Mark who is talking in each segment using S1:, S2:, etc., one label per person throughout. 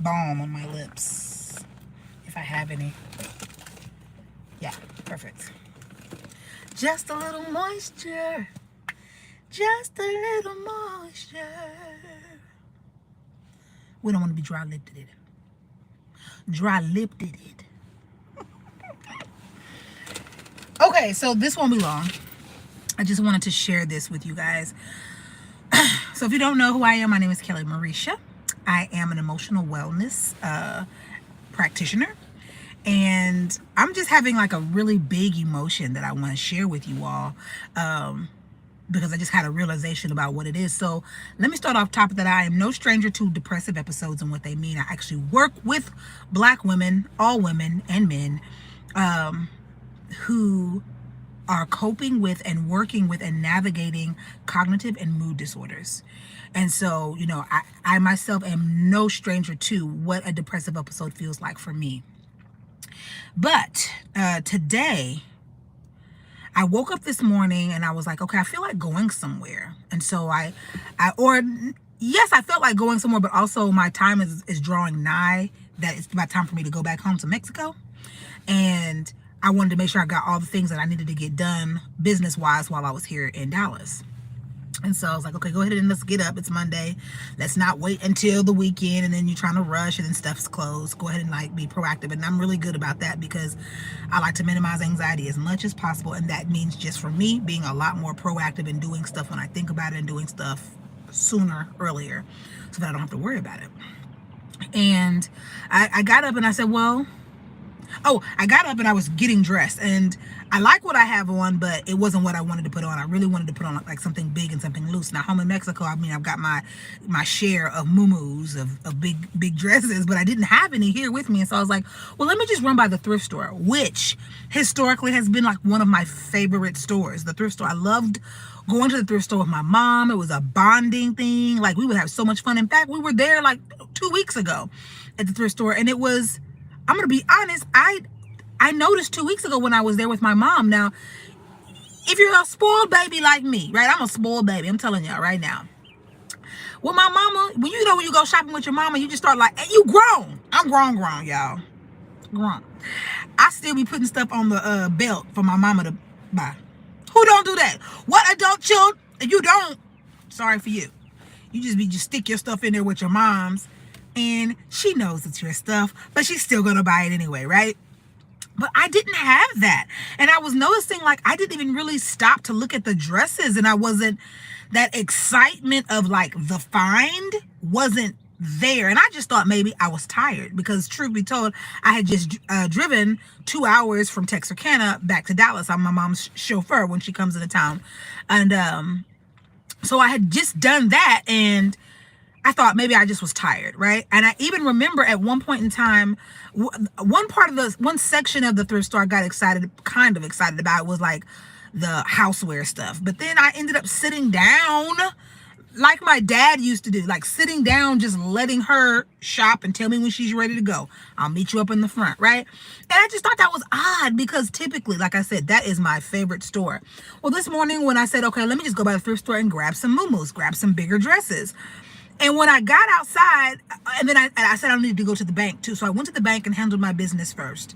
S1: balm on my lips, if I have any. Yeah, perfect. Just a little moisture. Just a little moisture. We don't want to be dry-lipped. Dry-lipped. Okay, so this won't be long. I just wanted to share this with you guys. So if you don't know who I am, my name is Kelly Marisha. I am an emotional wellness practitioner. And I'm just having like a really big emotion that I want to share with you all, because I just had a realization about what it is. So let me start off top that I am no stranger to depressive episodes and what they mean. I actually work with Black women, all women and men, who are coping with and working with and navigating cognitive and mood disorders. And so, you know, I myself am no stranger to what a depressive episode feels like for me. But today, I woke up this morning and I was like, okay, I feel like going somewhere. And so yes, I felt like going somewhere, but also my time is drawing nigh, that it's about time for me to go back home to Mexico. And I wanted to make sure I got all the things that I needed to get done business-wise while I was here in Dallas. And so I was like, okay, go ahead and let's get up. It's Monday. Let's not wait until the weekend and then you're trying to rush and then stuff's closed. Go ahead and like be proactive. And I'm really good about that because I like to minimize anxiety as much as possible. And that means just for me being a lot more proactive and doing stuff when I think about it and doing stuff earlier so that I don't have to worry about it. And I got up and I said, I got up and I was getting dressed and I like what I have on, but it wasn't what I wanted to put on. I really wanted to put on like something big and something loose. Now home in Mexico, I mean, I've got my share of muumuus, of big dresses, but I didn't have any here with me. And so I was like, well, let me just run by the thrift store, which historically has been like one of my favorite stores. The thrift store, I loved going to the thrift store with my mom. It was a bonding thing. Like we would have so much fun. In fact, we were there like 2 weeks ago at the thrift store and it was, I'm going to be honest, I noticed 2 weeks ago when I was there with my mom. Now, if you're a spoiled baby like me, right? I'm a spoiled baby. I'm telling y'all right now. Well, my mama, when you go shopping with your mama, you just start like, hey, you grown. I'm grown, y'all. Grown. I still be putting stuff on the belt for my mama to buy. Who don't do that? What adult children? If you don't, sorry for you. You just stick your stuff in there with your mom's. And she knows it's your stuff, but she's still going to buy it anyway, right? But I didn't have that. And I was noticing like I didn't even really stop to look at the dresses. And I wasn't, that excitement of like the find wasn't there. And I just thought maybe I was tired because truth be told, I had just driven 2 hours from Texarkana back to Dallas. I'm my mom's chauffeur when she comes into town. And so I had just done that and I thought maybe I just was tired, right? And I even remember at one point in time, one section of the thrift store I got kind of excited about was like the houseware stuff. But then I ended up sitting down like my dad used to do, like sitting down, just letting her shop and tell me when she's ready to go. I'll meet you up in the front, right? And I just thought that was odd because typically, like I said, that is my favorite store. Well, this morning when I said, okay, let me just go by the thrift store and grab some muumuus, grab some bigger dresses. And when I got outside, and then I said I needed to go to the bank too. So I went to the bank and handled my business first.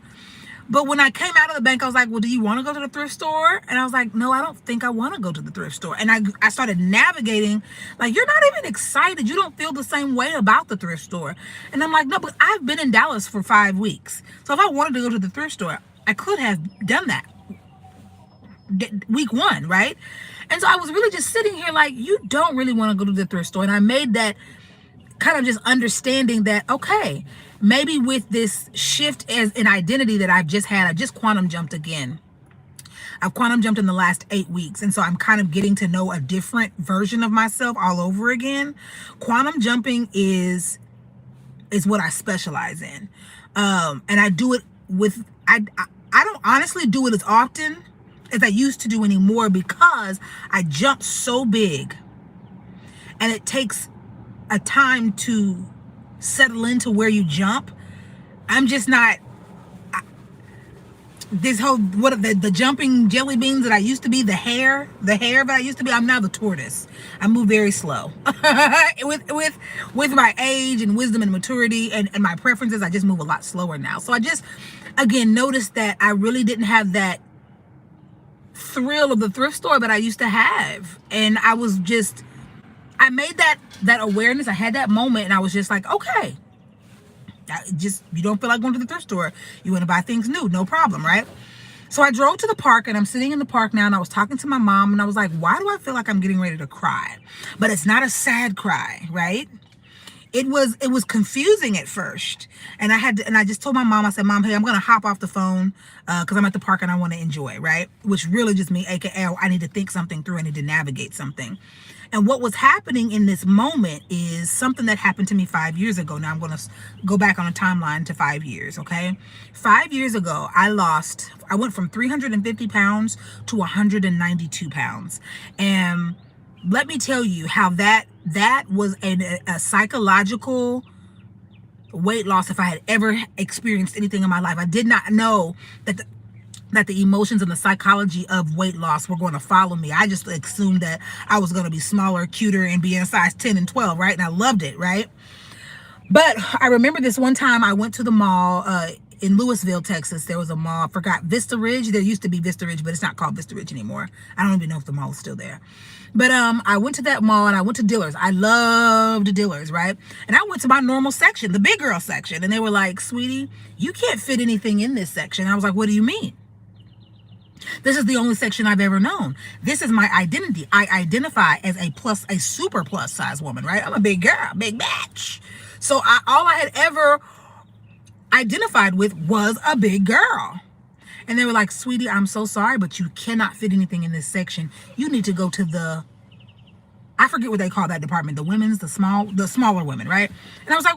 S1: But when I came out of the bank, I was like, well, do you want to go to the thrift store? And I was like, no, I don't think I want to go to the thrift store. And I started navigating, like, you're not even excited. You don't feel the same way about the thrift store. And I'm like, no, but I've been in Dallas for 5 weeks. So if I wanted to go to the thrift store, I could have done that week 1, right? And so I was really just sitting here like, you don't really want to go to the thrift store. And I made that kind of just understanding that, okay, maybe with this shift as an identity that I've just had, I just quantum jumped again. I've quantum jumped in the last 8 weeks. And so I'm kind of getting to know a different version of myself all over again. Quantum jumping is what I specialize in. And I do it with, I don't honestly do it as often as I used to do anymore because I jump so big and it takes a time to settle into where you jump. I'm just not, this whole, what the jumping jelly beans that I used to be, the hare that I used to be, I'm now the tortoise. I move very slow. with my age and wisdom and maturity and my preferences, I just move a lot slower now. So I just, again, noticed that I really didn't have that thrill of the thrift store that I used to have. And I was just, I made that awareness. I had that moment, and I was just like, okay, you don't feel like going to the thrift store. You want to buy things new, no problem, right? So I drove to the park, and I'm sitting in the park now, and I was talking to my mom, and I was like, why do I feel like I'm getting ready to cry? But it's not a sad cry, right? It was confusing at first. And I just told my mom, I said, Mom, hey, I'm going to hop off the phone because I'm at the park and I want to enjoy, right? Which really just means, AKA, I need to think something through. I need to navigate something. And what was happening in this moment is something that happened to me 5 years ago. Now I'm going to go back on a timeline to 5 years, okay? 5 years ago, I went from 350 pounds to 192 pounds. And let me tell you how that was a psychological weight loss if I had ever experienced anything in my life. I did not know that the emotions and the psychology of weight loss were going to follow me. I just assumed that I was going to be smaller, cuter, and be in size 10 and 12, right? And I loved it, right? But I remember this one time I went to the mall in Louisville, Texas. There was a mall, I forgot, Vista Ridge. There used to be Vista Ridge, but it's not called Vista Ridge anymore. I don't even know if the mall is still there. But I went to that mall, and I went to Dillard's. I loved Dillard's, right? And I went to my normal section, the big girl section. And they were like, sweetie, you can't fit anything in this section. I was like, what do you mean? This is the only section I've ever known. This is my identity. I identify as a super plus size woman, right? I'm a big girl, big bitch. So all I had ever identified with was a big girl. And they were like, sweetie, I'm so sorry, but you cannot fit anything in this section. You need to go to I forget what they call that department, the women's, the smaller women, right? And I was like,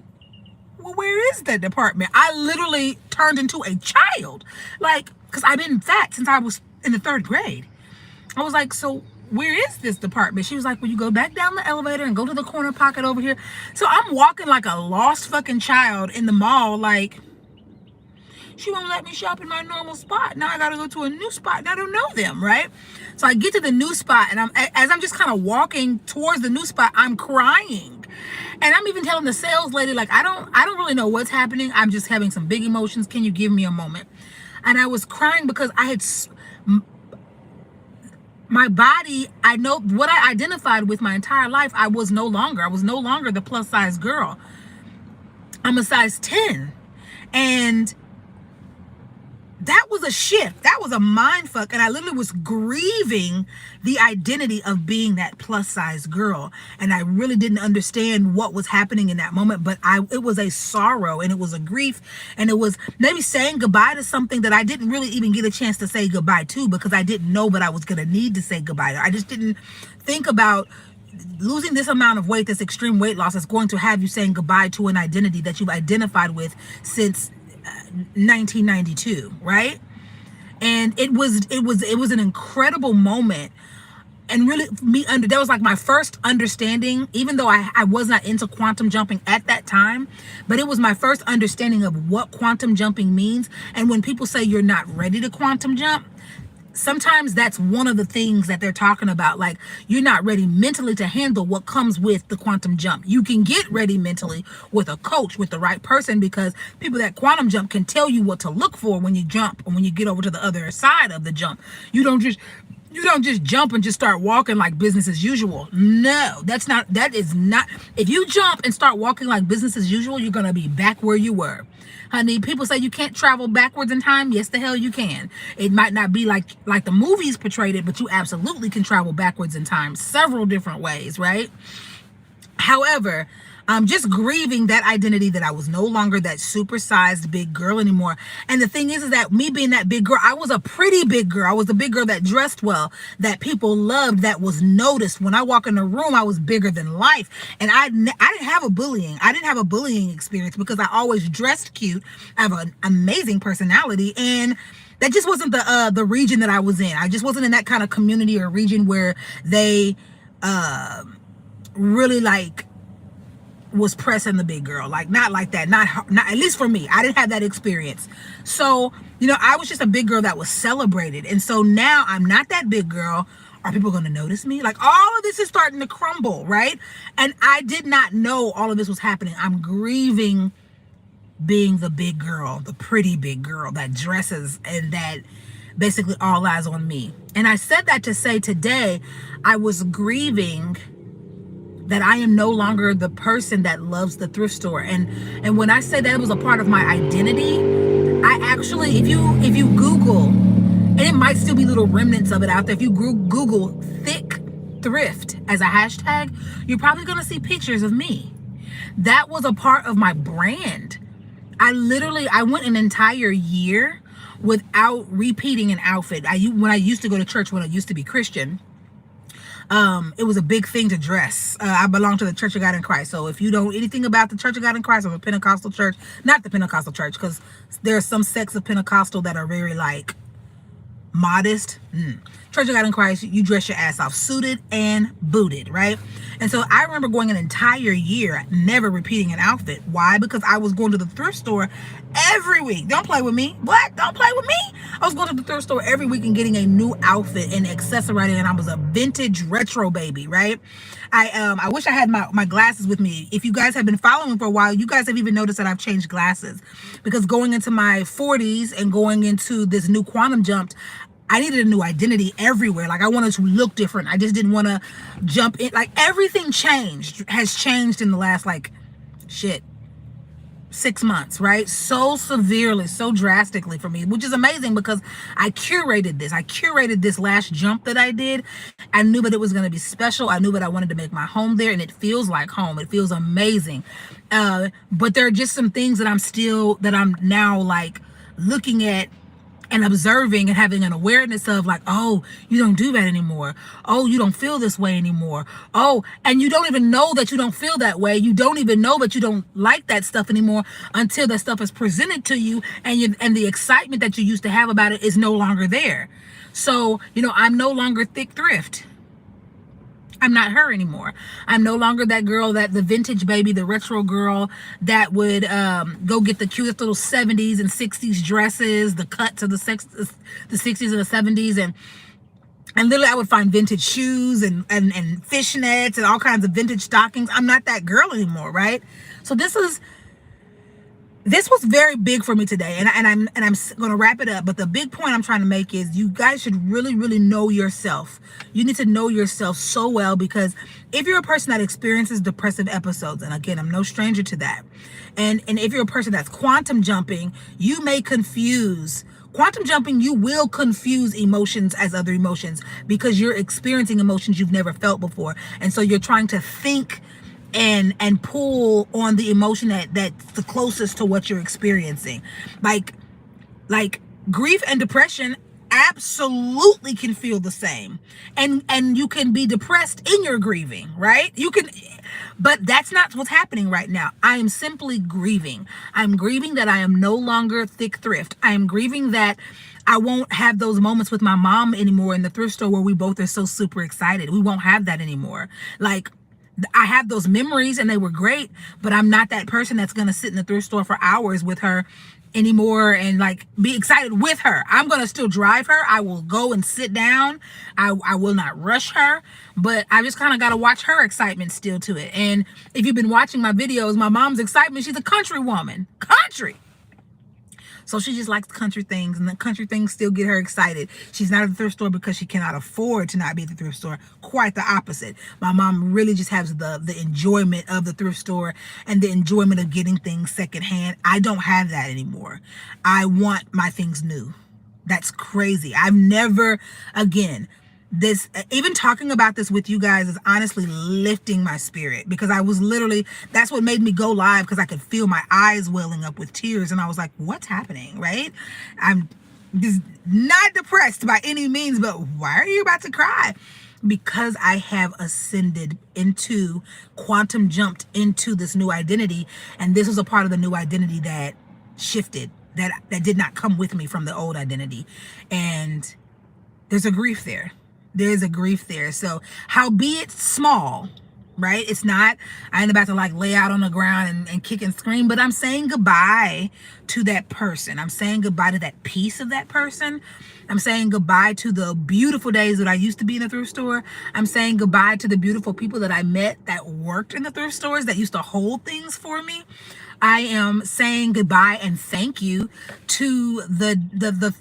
S1: well, where is that department? I literally turned into a child, like, because I've been fat since I was in the 3rd grade. I was like, so where is this department? She was like, well, you go back down the elevator and go to the corner pocket over here. So I'm walking like a lost fucking child in the mall, like, she won't let me shop in my normal spot. Now I gotta go to a new spot, and I don't know them, right? So I get to the new spot, and as I'm just kind of walking towards the new spot, I'm crying. And I'm even telling the sales lady, like, I don't really know what's happening. I'm just having some big emotions. Can you give me a moment? And I was crying because my body, I know what I identified with my entire life. I was no longer the plus size girl. I'm a size 10. And that was a shift. That was a mind fuck. And I literally was grieving the identity of being that plus size girl. And I really didn't understand what was happening in that moment. But it was a sorrow, and it was a grief. And it was maybe saying goodbye to something that I didn't really even get a chance to say goodbye to, because I didn't know what I was going to need to say goodbye to. I just didn't think about losing this amount of weight, this extreme weight loss is going to have you saying goodbye to an identity that you've identified with since 1992, right? And it was an incredible moment. And really, that was like my first understanding, even though I was not into quantum jumping at that time, but it was my first understanding of what quantum jumping means. And when people say you're not ready to quantum jump, sometimes that's one of the things that they're talking about. Like, you're not ready mentally to handle what comes with the quantum jump. You can get ready mentally with a coach, with the right person, because people that quantum jump can tell you what to look for when you jump and when you get over to the other side of the jump. You don't just jump and just start walking like business as usual. No, that is not. If you jump and start walking like business as usual, you're going to be back where you were. Honey, people say you can't travel backwards in time. Yes, the hell you can. It might not be like the movies portrayed it, but you absolutely can travel backwards in time several different ways, right? However, just grieving that identity that I was no longer that supersized big girl anymore. And the thing is that me being that big girl, I was a pretty big girl. I was a big girl that dressed well, that people loved, that was noticed. When I walk in the room, I was bigger than life. And I didn't have a bullying. I didn't have a bullying experience because I always dressed cute. I have an amazing personality, and that just wasn't the region that I was in. I just wasn't in that kind of community or region where they really like was pressing the big girl. Like, not like that. Not at least for me. I didn't have that experience. So, I was just a big girl that was celebrated. And so now I'm not that big girl. Are people going to notice me? Like, all of this is starting to crumble, right? And I did not know all of this was happening. I'm grieving being the big girl, the pretty big girl that dresses and that basically all eyes on me. And I said that to say today I was grieving that I am no longer the person that loves the thrift store. And when I say that it was a part of my identity, I actually, if you Google, and it might still be little remnants of it out there, if you Google thick thrift as a hashtag, you're probably going to see pictures of me. That was a part of my brand. I went an entire year without repeating an outfit. When I used to go to church, when I used to be Christian, it was a big thing to dress. I belong to the Church of God in Christ. So if you know anything about the Church of God in Christ or the Pentecostal church, not the Pentecostal church, because there are some sects of Pentecostal that are very like modest. Church of God in Christ, you dress your ass off, suited and booted, right? And so I remember going an entire year never repeating an outfit. Why? Because I was going to the thrift store every week. Don't play with me. What? Don't play with me. I was going to the thrift store every week and getting a new outfit and accessorizing, and I was a vintage retro baby, right? I wish I had my glasses with me. If you guys have been following for a while, you guys have even noticed that I've changed glasses, because going into my 40s and going into this new quantum jump, I needed a new identity everywhere. Like, I wanted to look different. I just didn't want to jump in. Like, everything has changed in the last 6 months, right? So severely, so drastically for me, which is amazing because I curated this. I curated this last jump that I did. I knew that it was going to be special. I knew that I wanted to make my home there, and it feels like home. It feels amazing. But there are just some things that I'm now like looking at and observing and having an awareness of, like, oh, you don't do that anymore. Oh, you don't feel this way anymore. Oh, and you don't even know that you don't feel that way. You don't even know that you don't like that stuff anymore until that stuff is presented to you, and the excitement that you used to have about it is no longer there. So, I'm no longer thick thrift. I'm not her anymore. I'm no longer that girl, that the vintage baby, the retro girl that would go get the cutest little 70s and 60s dresses, the cuts of the 60s and the 70s, and literally I would find vintage shoes and fishnets and all kinds of vintage stockings. I'm not that girl anymore, right? So this was very big for me today, and I'm going to wrap it up. But the big point I'm trying to make is you guys should really, really know yourself. You need to know yourself so well, because if you're a person that experiences depressive episodes, and again, I'm no stranger to that, and if you're a person that's quantum jumping, you will confuse emotions as other emotions, because you're experiencing emotions you've never felt before, and so you're trying to think and pull on the emotion that's the closest to what you're experiencing. Like grief and depression absolutely can feel the same, and you can be depressed in your grieving, right? But that's not what's happening right now. I am simply grieving. I'm grieving that I am no longer thick thrift. I am grieving that I won't have those moments with my mom anymore in the thrift store where we both are so super excited. We won't have that anymore. Like, I have those memories and they were great, but I'm not that person that's going to sit in the thrift store for hours with her anymore and like be excited with her. I'm going to still drive her. I will go and sit down. I will not rush her, but I just kind of got to watch her excitement still to it. And if you've been watching my videos, my mom's excitement, she's a country woman. Country. So she just likes country things, and the country things still get her excited. She's not at the thrift store because she cannot afford to not be at the thrift store. Quite the opposite. My mom really just has the enjoyment of the thrift store and the enjoyment of getting things secondhand. I don't have that anymore. I want my things new. That's crazy. I've never, again, even talking about this with you guys is honestly lifting my spirit, because I was literally, that's what made me go live, because I could feel my eyes welling up with tears, and I was like, what's happening, right? I'm just not depressed by any means, but why are you about to cry? Because I have ascended into, quantum jumped into this new identity, and this was a part of the new identity that shifted, that did not come with me from the old identity, and there's a grief there. There's a grief there. So howbeit small, right? It's not, I ain't about to like lay out on the ground and kick and scream, but I'm saying goodbye to that person. I'm saying goodbye to that piece of that person. I'm saying goodbye to the beautiful days that I used to be in the thrift store. I'm saying goodbye to the beautiful people that I met that worked in the thrift stores that used to hold things for me. I am saying goodbye and thank you to the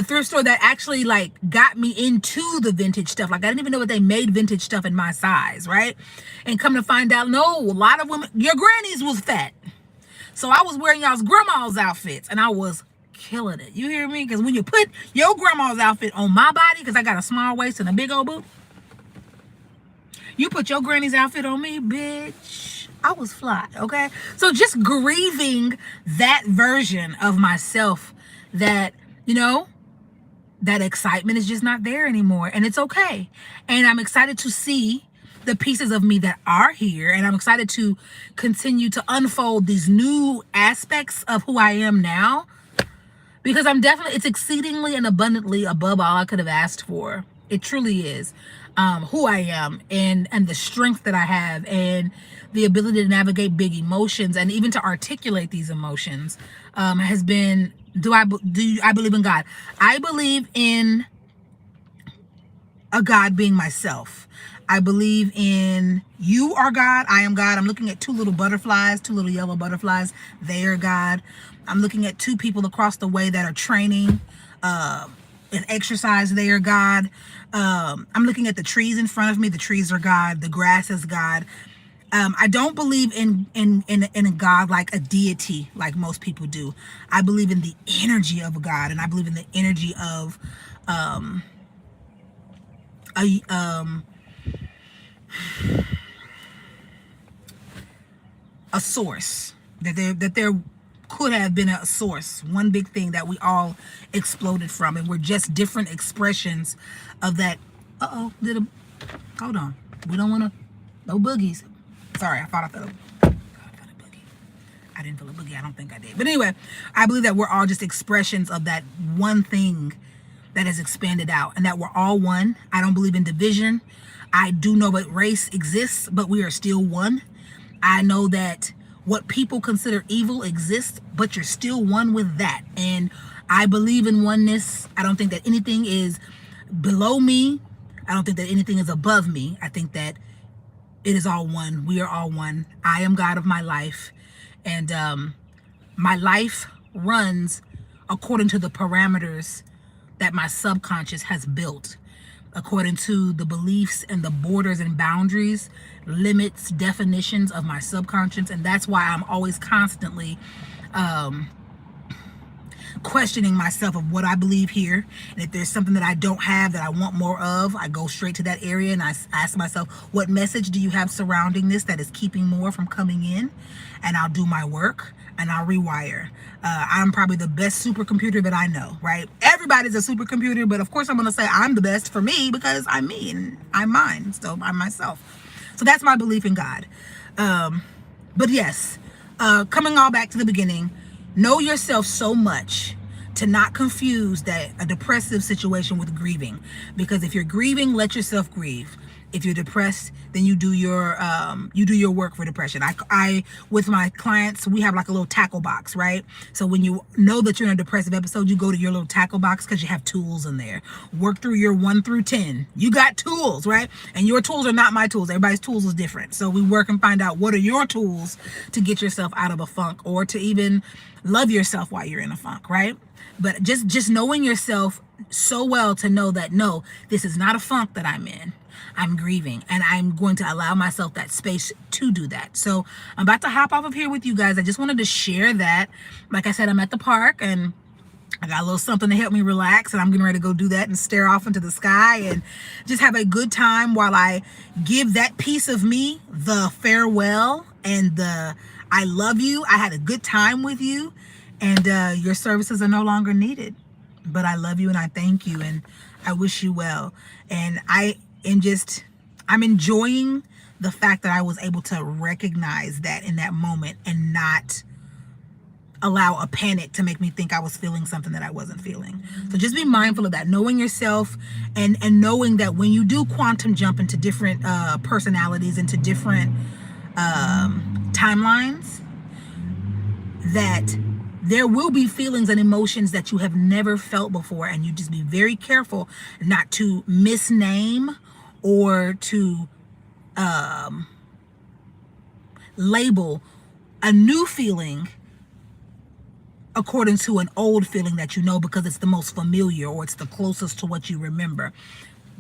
S1: thrift store that actually like got me into the vintage stuff. Like I didn't even know what they made vintage stuff in my size, right? And come to find out, no, a lot of women, your grannies was fat. So I was wearing y'all's grandma's outfits and I was killing it. You hear me? Because when you put your grandma's outfit on my body, because I got a small waist and a big old boot, you put your granny's outfit on me, bitch, I was fly, okay? So just grieving that version of myself that, you know, that excitement is just not there anymore, and it's okay. And I'm excited to see the pieces of me that are here, and I'm excited to continue to unfold these new aspects of who I am now, because it's exceedingly and abundantly above all I could have asked for. It truly is. Who I am and the strength that I have and the ability to navigate big emotions and even to articulate these emotions has been. I believe in God? I believe in a God being myself. I believe in you are God. I am God. I'm looking at two little yellow butterflies. They are God. I'm looking at two people across the way that are training and exercise. They are God. I'm looking at the trees in front of me. The trees are God. The grass is God. I don't believe in a God like a deity like most people do. I believe in the energy of a God, and I believe in the energy of a source. That there could have been a source, one big thing that we all exploded from, and we're just different expressions of that. Hold on. We don't want to. No boogies. Sorry, I thought I felt a boogie. I didn't feel a boogie. I don't think I did. But anyway, I believe that we're all just expressions of that one thing that has expanded out, and that we're all one. I don't believe in division. I do know that race exists, but we are still one. I know that what people consider evil exists, but you're still one with that. And I believe in oneness. I don't think that anything is below me. I don't think that anything is above me. I think that it is all one. We are all one. I am God of my life. And my life runs according to the parameters that my subconscious has built, according to the beliefs and the borders and boundaries, limits, definitions of my subconscious. And that's why I'm always constantly questioning myself of what I believe here. And if there's something that I don't have that I want more of, I go straight to that area and I ask myself, what message do you have surrounding this that is keeping more from coming in? And I'll do my work and I'll rewire. I'm probably the best supercomputer that I know, right? Everybody's a supercomputer, but of course I'm going to say I'm the best for me because I'm me and I'm mine. So I'm myself. So that's my belief in God. But yes, coming all back to the beginning, know yourself so much to not confuse that a depressive situation with grieving. Because if you're grieving, let yourself grieve. If you're depressed, then you do your work for depression. I with my clients, we have like a little tackle box, right? So when you know that you're in a depressive episode, you go to your little tackle box because you have tools in there. Work through your 1 through 10. You got tools, right? And your tools are not my tools. Everybody's tools is different. So we work and find out what are your tools to get yourself out of a funk, or to even love yourself while you're in a funk, right? But just knowing yourself so well to know that, no, this is not a funk that I'm in. I'm grieving, and I'm going to allow myself that space to do that. So I'm about to hop off of here with you guys. I just wanted to share that. Like I said, I'm at the park and I got a little something to help me relax, and I'm getting ready to go do that and stare off into the sky and just have a good time while I give that piece of me the farewell and the I love you. I had a good time with you, and your services are no longer needed. But I love you and I thank you and I wish you well. And I'm enjoying the fact that I was able to recognize that in that moment and not allow a panic to make me think I was feeling something that I wasn't feeling. So just be mindful of that, knowing yourself, and knowing that when you do quantum jump into different personalities, into different timelines, that there will be feelings and emotions that you have never felt before, and you just be very careful not to misname or to label a new feeling according to an old feeling that you know, because it's the most familiar or it's the closest to what you remember.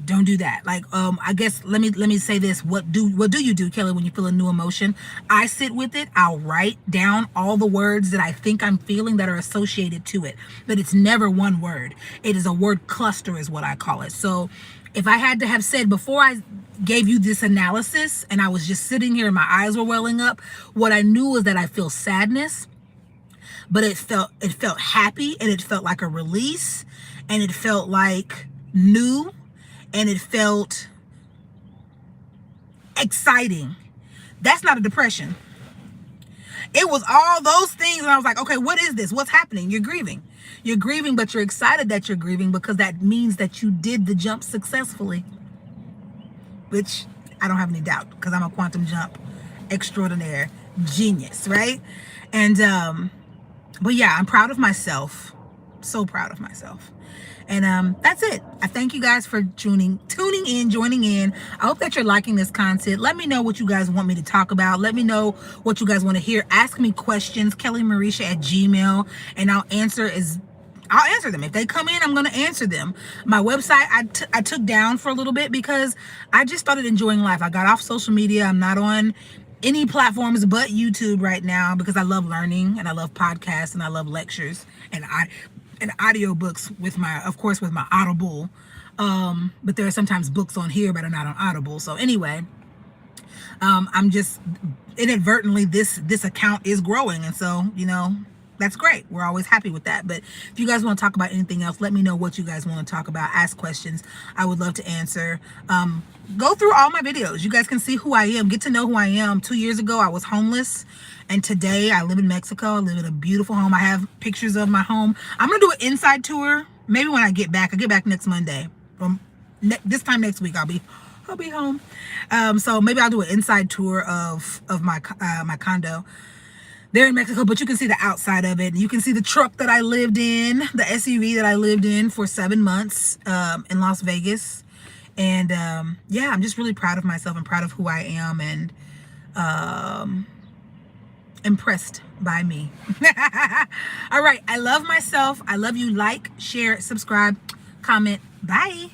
S1: Don't do that. Like, I guess let me say this. What do you do, Kelly, when you feel a new emotion? I sit with it. I'll write down all the words that I think I'm feeling that are associated to it. But it's never one word. It is a word cluster is what I call it. So if I had to have said before I gave you this analysis and I was just sitting here and my eyes were welling up, what I knew was that I feel sadness, but it felt happy, and it felt like a release, and it felt like new, and it felt exciting. That's not a depression. It was all those things, and I was like, okay, what is this? What's happening? You're grieving. You're grieving, but you're excited that you're grieving because that means that you did the jump successfully, which I don't have any doubt, because I'm a quantum jump extraordinaire genius, right? And but yeah, I'm proud of myself. So proud of myself. And that's it. I thank you guys for tuning in, joining in. I hope that you're liking this content. Let me know what you guys want me to talk about. Let me know what you guys want to hear. Ask me questions, kellymarisha@gmail.com, and I'll answer them. If they come in, I'm going to answer them. My website, I took down for a little bit because I just started enjoying life. I got off social media. I'm not on any platforms but YouTube right now because I love learning, and I love podcasts, and I love lectures and audiobooks with my Audible. But there are sometimes books on here but are not on Audible. So anyway, I'm just inadvertently, this account is growing, and so that's great. We're always happy with that. But if you guys want to talk about anything else, let me know what you guys want to talk about. Ask questions. I would love to answer. Go through all my videos. You guys can see who I am. Get to know who I am. 2 years ago, I was homeless. And today, I live in Mexico. I live in a beautiful home. I have pictures of my home. I'm going to do an inside tour. Maybe when I get back. I get back next Monday. This time next week, I'll be home. So maybe I'll do an inside tour of my condo there in Mexico, but you can see the outside of it. You can see the truck that I lived in, the SUV that I lived in for 7 months in Las Vegas. And yeah, I'm just really proud of myself and proud of who I am, and impressed by me. All right. I love myself. I love you. Like, share, subscribe, comment. Bye.